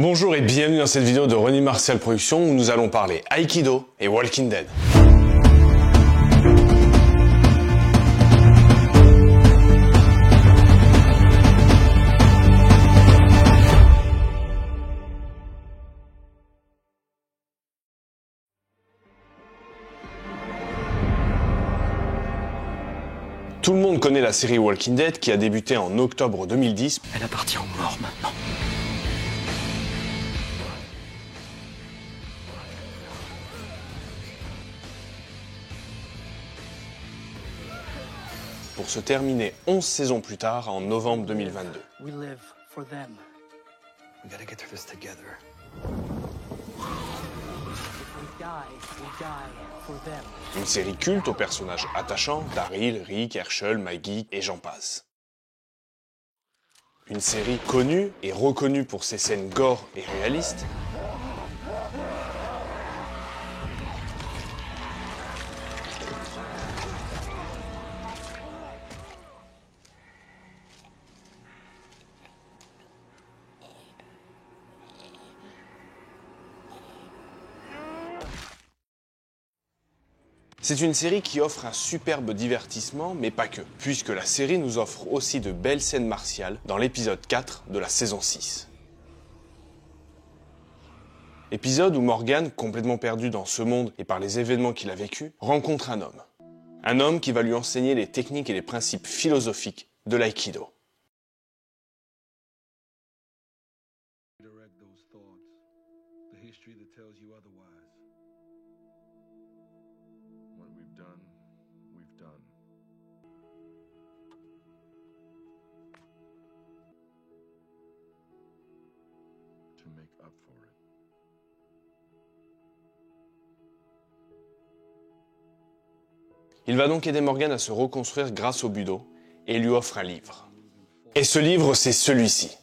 Bonjour et bienvenue dans cette vidéo de René Martial Productions où nous allons parler Aikido et Walking Dead. Tout le monde connaît la série Walking Dead qui a débuté en octobre 2010. Elle appartient aux morts maintenant. Pour se terminer 11 saisons plus tard en novembre 2022. We live for them. We gotta get through this together. We die for them. Une série culte aux personnages attachants, Daryl, Rick, Herschel, Maggie et j'en passe. Une série connue et reconnue pour ses scènes gore et réalistes. C'est une série qui offre un superbe divertissement, mais pas que, puisque la série nous offre aussi de belles scènes martiales dans l'épisode 4 de la saison 6. Épisode où Morgan, complètement perdu dans ce monde et par les événements qu'il a vécus, rencontre un homme. Un homme qui va lui enseigner les techniques et les principes philosophiques de l'aïkido. Direct those thoughts. The history that tells you otherwise. What we've done, we've done. To make up for it. Il va donc aider Morgan à se reconstruire grâce au budo et lui offre un livre. Et ce livre, c'est celui-ci.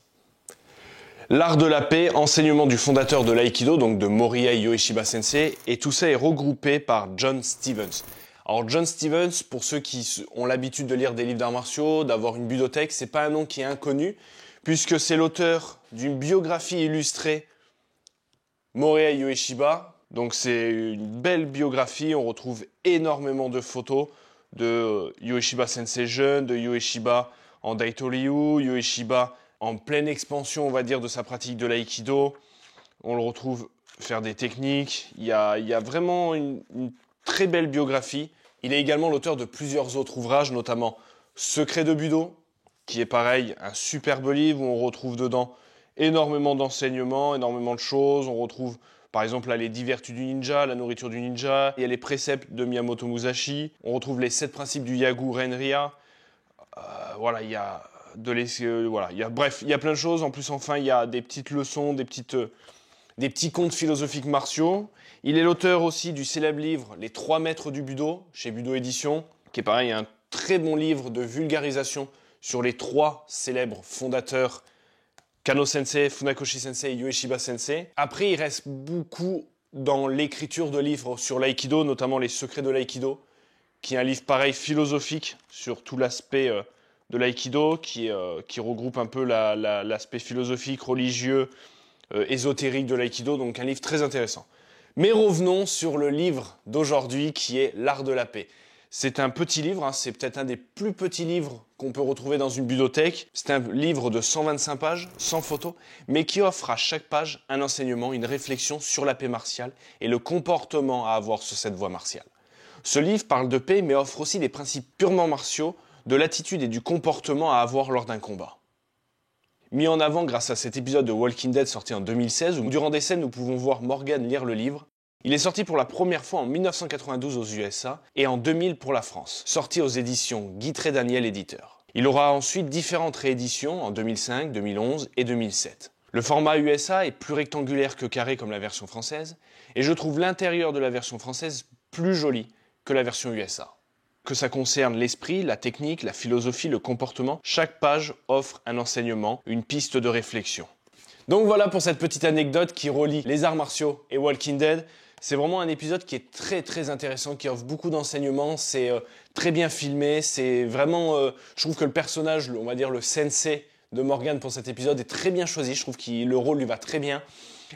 L'art de la paix, enseignement du fondateur de l'aïkido, donc de Morihei Ueshiba Sensei, et tout ça est regroupé par John Stevens. Alors John Stevens, pour ceux qui ont l'habitude de lire des livres d'arts martiaux, d'avoir une budothèque, c'est pas un nom qui est inconnu, puisque c'est l'auteur d'une biographie illustrée Morihei Ueshiba. Donc c'est une belle biographie, on retrouve énormément de photos de Ueshiba Sensei jeune, de Ueshiba en Daitoryu, Ueshiba en pleine expansion, on va dire, de sa pratique de l'aïkido. On le retrouve faire des techniques. Il y a vraiment une très belle biographie. Il est également l'auteur de plusieurs autres ouvrages, notamment Secrets de Budo, qui est pareil, un superbe livre où on retrouve dedans énormément d'enseignements, énormément de choses. On retrouve par exemple là, les 10 vertus du ninja, la nourriture du ninja. Il y a les préceptes de Miyamoto Musashi. On retrouve les 7 principes du Yagu Renrya. Voilà, il y a bref, il y a plein de choses. En plus, enfin, il y a des petites leçons, des petits contes philosophiques martiaux. Il est l'auteur aussi du célèbre livre Les 3 maîtres du budo, chez Budo Édition, qui est pareil, un très bon livre de vulgarisation sur les 3 célèbres fondateurs, Kano Sensei, Funakoshi Sensei et Ueshiba Sensei. Après, il reste beaucoup dans l'écriture de livres sur l'aïkido, notamment Les secrets de l'aïkido, qui est un livre pareil philosophique sur tout l'aspect de l'aïkido, qui regroupe un peu l'aspect philosophique, religieux, ésotérique de l'aïkido, donc un livre très intéressant. Mais revenons sur le livre d'aujourd'hui qui est L'art de la paix. C'est un petit livre, hein, c'est peut-être un des plus petits livres qu'on peut retrouver dans une budothèque. C'est un livre de 125 pages, sans photos, mais qui offre à chaque page un enseignement, une réflexion sur la paix martiale et le comportement à avoir sur cette voie martiale. Ce livre parle de paix, mais offre aussi des principes purement martiaux, de l'attitude et du comportement à avoir lors d'un combat. Mis en avant grâce à cet épisode de Walking Dead sorti en 2016, où durant des scènes nous pouvons voir Morgan lire le livre, il est sorti pour la première fois en 1992 aux USA et en 2000 pour la France, sorti aux éditions Guitry Daniel éditeur. Il aura ensuite différentes rééditions en 2005, 2011 et 2007. Le format USA est plus rectangulaire que carré comme la version française, et je trouve l'intérieur de la version française plus joli que la version USA. Que ça concerne l'esprit, la technique, la philosophie, le comportement, chaque page offre un enseignement, une piste de réflexion. Donc voilà pour cette petite anecdote qui relie les arts martiaux et Walking Dead. C'est vraiment un épisode qui est très très intéressant, qui offre beaucoup d'enseignements, c'est très bien filmé, c'est vraiment, je trouve que le personnage, on va dire le sensei de Morgan pour cet épisode est très bien choisi. Je trouve que le rôle lui va très bien.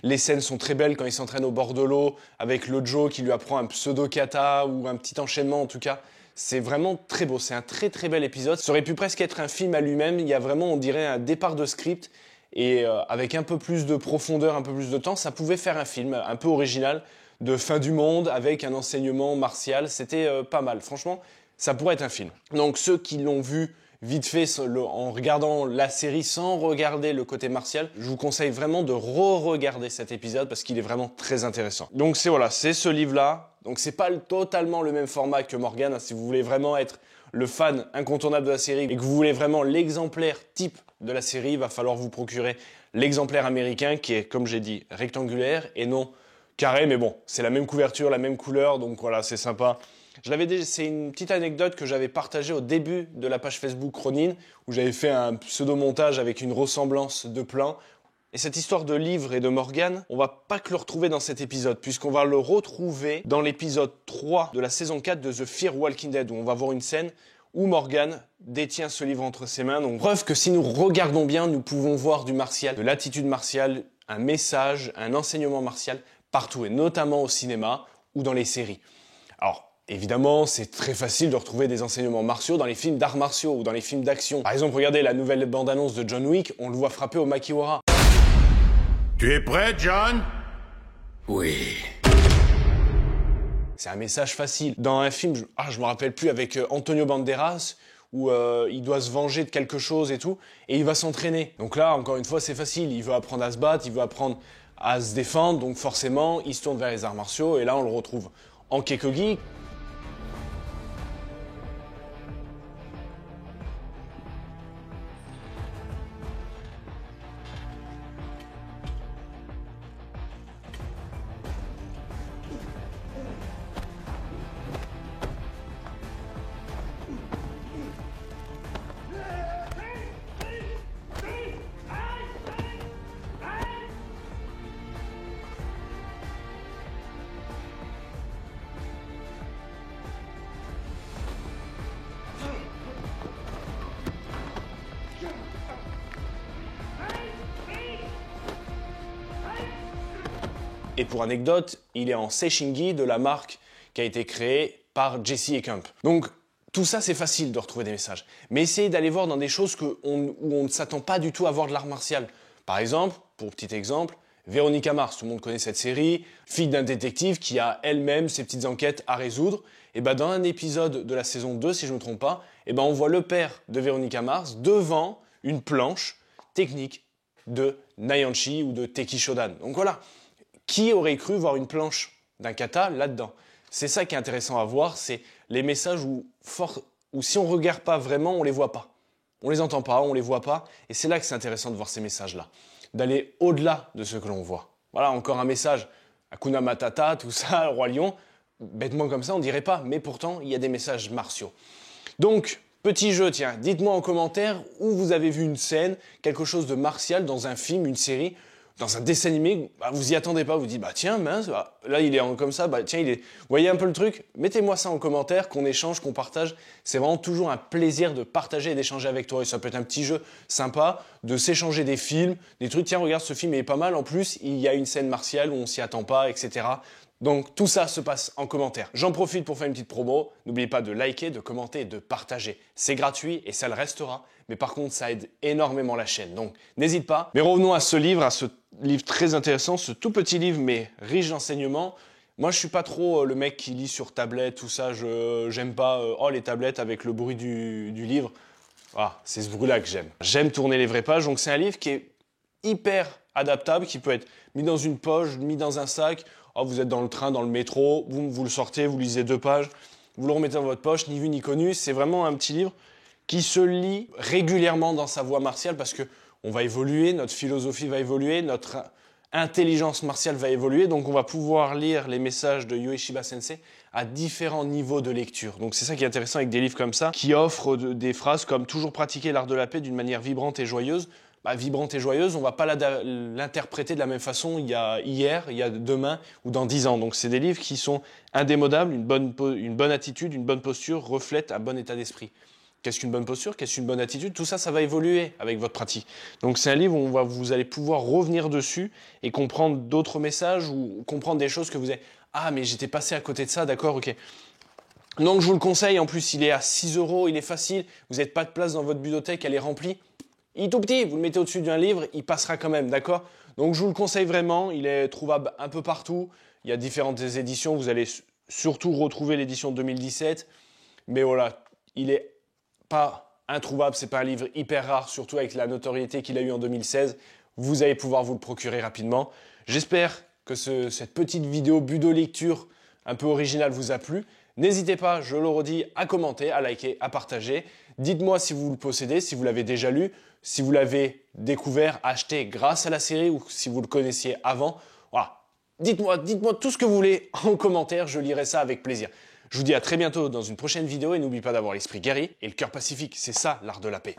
Les scènes sont très belles quand il s'entraîne au bord de l'eau avec le Joe qui lui apprend un pseudo-kata ou un petit enchaînement en tout cas. C'est vraiment très beau, c'est un très très bel épisode. Ça aurait pu presque être un film à lui-même. Il y a vraiment, on dirait, un départ de script. Et avec un peu plus de profondeur, un peu plus de temps, ça pouvait faire un film un peu original de fin du monde avec un enseignement martial. C'était pas mal. Franchement, ça pourrait être un film. Donc ceux qui l'ont vu vite fait en regardant la série sans regarder le côté martial, je vous conseille vraiment de re-regarder cet épisode parce qu'il est vraiment très intéressant. Donc c'est ce livre-là. Donc c'est pas totalement le même format que Morgan. Si vous voulez vraiment être le fan incontournable de la série et que vous voulez vraiment l'exemplaire type de la série, il va falloir vous procurer l'exemplaire américain qui est, comme j'ai dit, rectangulaire et non carré. Mais bon, c'est la même couverture, la même couleur, donc voilà, c'est sympa. C'est une petite anecdote que j'avais partagée au début de la page Facebook Ronin, où j'avais fait un pseudo-montage avec une ressemblance de plans. Et cette histoire de livre et de Morgan, on va pas que le retrouver dans cet épisode, puisqu'on va le retrouver dans l'épisode 3 de la saison 4 de The Fear Walking Dead, où on va voir une scène où Morgan détient ce livre entre ses mains. Donc, preuve que si nous regardons bien, nous pouvons voir du martial, de l'attitude martiale, un message, un enseignement martial partout, et notamment au cinéma ou dans les séries. Alors, évidemment, c'est très facile de retrouver des enseignements martiaux dans les films d'arts martiaux ou dans les films d'action. Par exemple, regardez la nouvelle bande-annonce de John Wick, on le voit frapper au Makiwara. Tu es prêt, John? Oui. C'est un message facile. Dans un film, je me rappelle plus, avec Antonio Banderas, où il doit se venger de quelque chose et tout, et il va s'entraîner. Donc là, encore une fois, c'est facile. Il veut apprendre à se battre, il veut apprendre à se défendre, donc forcément, il se tourne vers les arts martiaux, et là, on le retrouve en Kekogi. Et pour anecdote, il est en Seishingi de la marque qui a été créée par Jesse et Camp. Donc tout ça, c'est facile de retrouver des messages. Mais essayez d'aller voir dans des choses où on ne s'attend pas du tout à voir de l'art martial. Par exemple, pour petit exemple, Véronica Mars, tout le monde connaît cette série, fille d'un détective qui a elle-même ses petites enquêtes à résoudre. Et ben dans un épisode de la saison 2, si je ne me trompe pas, et ben on voit le père de Véronica Mars devant une planche technique de Naianchi ou de Teki Shodan. Donc voilà. Qui aurait cru voir une planche d'un kata là-dedans? C'est ça qui est intéressant à voir, c'est les messages où si on ne regarde pas vraiment, on ne les voit pas. On ne les entend pas, on ne les voit pas. Et c'est là que c'est intéressant de voir ces messages-là. D'aller au-delà de ce que l'on voit. Voilà, encore un message. Hakuna Matata, tout ça, le Roi Lion. Bêtement comme ça, on ne dirait pas. Mais pourtant, il y a des messages martiaux. Donc, petit jeu, tiens, dites-moi en commentaire où vous avez vu une scène, quelque chose de martial dans un film, une série, dans un dessin animé, vous y attendez pas, vous dites, tiens, mince, là il est comme ça, tiens, vous voyez un peu le truc? Mettez-moi ça en commentaire, qu'on échange, qu'on partage. C'est vraiment toujours un plaisir de partager et d'échanger avec toi. Et ça peut être un petit jeu sympa, de s'échanger des films, des trucs, tiens, regarde, ce film est pas mal. En plus, il y a une scène martiale où on s'y attend pas, etc. Donc tout ça se passe en commentaire. J'en profite pour faire une petite promo. N'oubliez pas de liker, de commenter et de partager. C'est gratuit et ça le restera. Mais par contre, ça aide énormément la chaîne. Donc n'hésite pas. Mais revenons à ce livre très intéressant, ce tout petit livre mais riche d'enseignements. Moi, je suis pas trop le mec qui lit sur tablette, tout ça. J'aime pas les tablettes avec le bruit du livre. C'est ce bruit-là que j'aime. J'aime tourner les vraies pages. Donc c'est un livre qui est hyper adaptable, qui peut être mis dans une poche, mis dans un sac. Vous êtes dans le train, dans le métro, vous le sortez, vous lisez 2 pages, vous le remettez dans votre poche, ni vu ni connu. C'est vraiment un petit livre qui se lit régulièrement dans sa voie martiale parce que on va évoluer, notre philosophie va évoluer, notre intelligence martiale va évoluer. Donc on va pouvoir lire les messages de Ueshiba Sensei à différents niveaux de lecture. Donc c'est ça qui est intéressant avec des livres comme ça, qui offrent des phrases comme « toujours pratiquer l'art de la paix d'une manière vibrante et joyeuse ». Vibrante et joyeuse, on ne va pas l'interpréter de la même façon il y a hier, il y a demain ou dans 10 ans. Donc c'est des livres qui sont indémodables, une bonne attitude, une bonne posture reflètent un bon état d'esprit. qu'est-ce qu'une bonne posture, qu'est-ce qu'une bonne attitude, tout ça, ça va évoluer avec votre pratique. Donc c'est un livre où vous allez pouvoir revenir dessus et comprendre d'autres messages ou comprendre des choses que vous avez... Ah, mais j'étais passé à côté de ça, d'accord, ok. Donc je vous le conseille, en plus il est à 6 €, il est facile, vous n'avez pas de place dans votre bibliothèque, elle est remplie. Il est tout petit, vous le mettez au-dessus d'un livre, il passera quand même, d'accord? Donc je vous le conseille vraiment, il est trouvable un peu partout, il y a différentes éditions, vous allez surtout retrouver l'édition 2017, mais voilà, il est pas introuvable, c'est pas un livre hyper rare, surtout avec la notoriété qu'il a eu en 2016, vous allez pouvoir vous le procurer rapidement. J'espère que cette petite vidéo budo-lecture un peu originale vous a plu. N'hésitez pas, je le redis, à commenter, à liker, à partager. Dites-moi si vous le possédez, si vous l'avez déjà lu, si vous l'avez découvert, acheté grâce à la série ou si vous le connaissiez avant. Voilà. Dites-moi tout ce que vous voulez en commentaire, je lirai ça avec plaisir. Je vous dis à très bientôt dans une prochaine vidéo et n'oubliez pas d'avoir l'esprit guerrier et le cœur pacifique. C'est ça l'art de la paix.